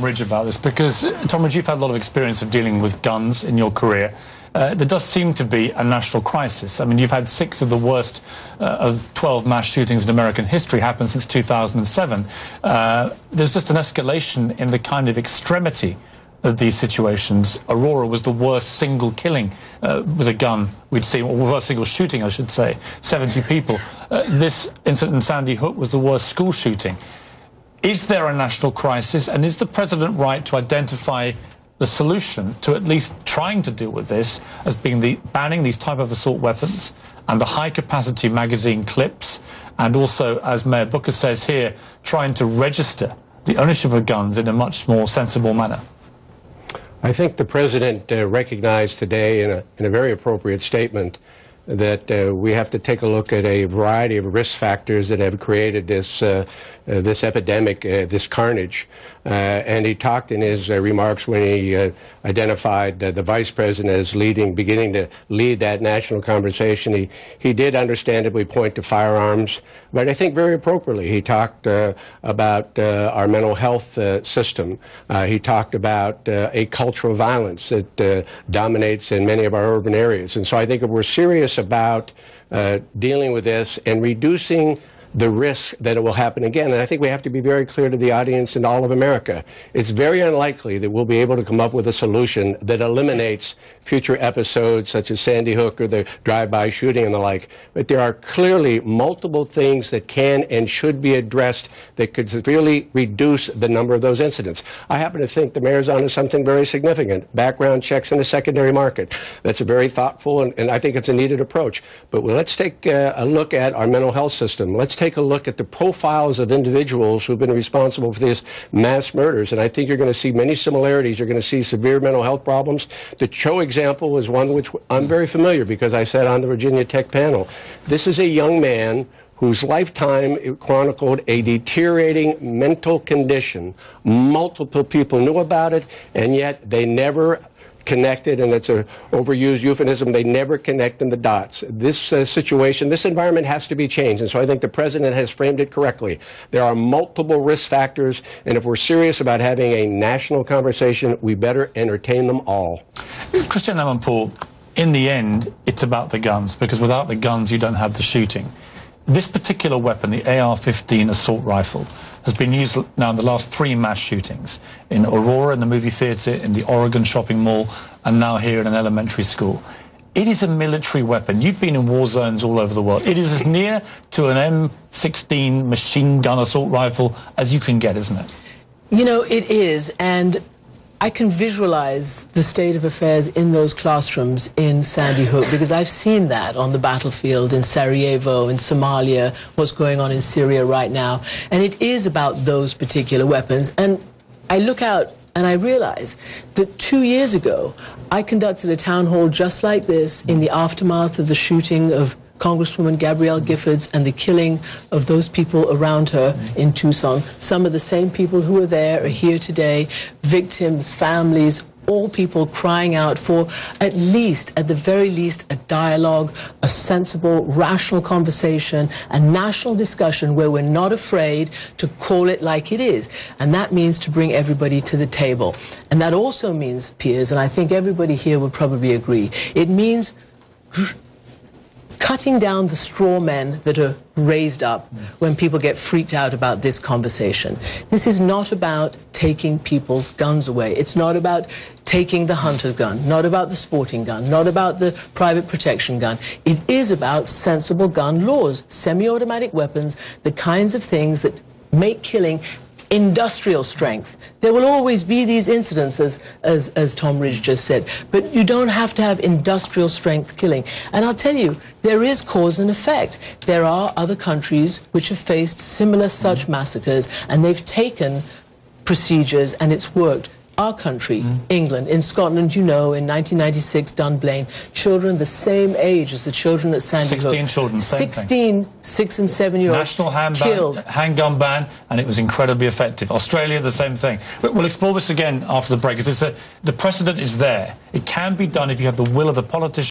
Ridge about this, because, Tom Ridge, you've had a lot of experience of dealing with guns in your career. There does seem to be a national crisis. I mean, you've had 6 of the worst of 12 mass shootings in American history happen since 2007. There's just an escalation in the kind of extremity of these situations. Aurora was the worst single killing with a gun we'd seen, or worst single shooting, I should say, 70 people. This incident in Sandy Hook was the worst school shooting. Is there a national crisis, and is the president right to identify the solution to at least trying to deal with this as being the banning these type of assault weapons and the high-capacity magazine clips, and also, as Mayor Booker says here, trying to register the ownership of guns in a much more sensible manner? I think the president recognized today in a very appropriate statement that we have to take a look at a variety of risk factors that have created this this epidemic, this carnage. And he talked in his remarks when he identified the vice president as beginning to lead that national conversation. He did understandably point to firearms, but I think very appropriately he talked about our mental health system. He talked about a cultural violence that dominates in many of our urban areas. And so I think if we're serious about dealing with this and reducing the risk that it will happen again, and I think we have to be very clear to the audience and all of America, it's very unlikely that we'll be able to come up with a solution that eliminates future episodes such as Sandy Hook or the drive-by shooting and the like. But there are clearly multiple things that can and should be addressed that could severely reduce the number of those incidents. I happen to think the mayor's on to something very significant: background checks in the secondary market. That's a very thoughtful and I think it's a needed approach. But let's take a look at our mental health system. Let's take a look at the profiles of individuals who've been responsible for these mass murders, and I think you're going to see many similarities. You're going to see severe mental health problems. The Cho example is one which I'm very familiar because I sat on the Virginia Tech panel. This is a young man whose lifetime chronicled a deteriorating mental condition. Multiple people knew about it, and yet they never connected, and it's an overused euphemism, they never connect in the dots. This situation, this environment has to be changed, and so I think the president has framed it correctly. There are multiple risk factors, and if we're serious about having a national conversation, we better entertain them all. Christianne Ammanpour, in the end, it's about the guns, because without the guns, you don't have the shooting. This particular weapon, the AR-15 assault rifle, has been used now in the last 3 mass shootings, in Aurora, in the movie theatre, in the Oregon shopping mall, and now here in an elementary school. It is a military weapon. You've been in war zones all over the world. It is as near to an M16 machine gun assault rifle as you can get, isn't it? You know, it is, and I can visualize the state of affairs in those classrooms in Sandy Hook, because I've seen that on the battlefield in Sarajevo, in Somalia, what's going on in Syria right now. And it is about those particular weapons. And I look out and I realize that 2 years ago, I conducted a town hall just like this in the aftermath of the shooting of Congresswoman Gabrielle Giffords and the killing of those people around her in Tucson. Some of the same people who were there are here today, victims, families, all people crying out for at the very least, a dialogue, a sensible, rational conversation, a national discussion where we're not afraid to call it like it is. And that means to bring everybody to the table. And that also means, Piers, and I think everybody here would probably agree, it means cutting down the straw men that are raised up when people get freaked out about this conversation. This is not about taking people's guns away. It's not about taking the hunter's gun, not about the sporting gun, not about the private protection gun. It is about sensible gun laws, semi-automatic weapons, the kinds of things that make killing industrial strength. There will always be these incidents, as Tom Ridge just said, but you don't have to have industrial strength killing. And I'll tell you, there is cause and effect. There are other countries which have faced similar such massacres, and they've taken procedures and it's worked. Our country, England, in Scotland, you know, in 1996, Dunblane, children the same age as the children at Sandy Hook. 16 children, same 16, 6 and 7 year olds National handgun ban, and it was incredibly effective. Australia, the same thing. We'll explore this again after the break. The precedent is there. It can be done if you have the will of the politicians.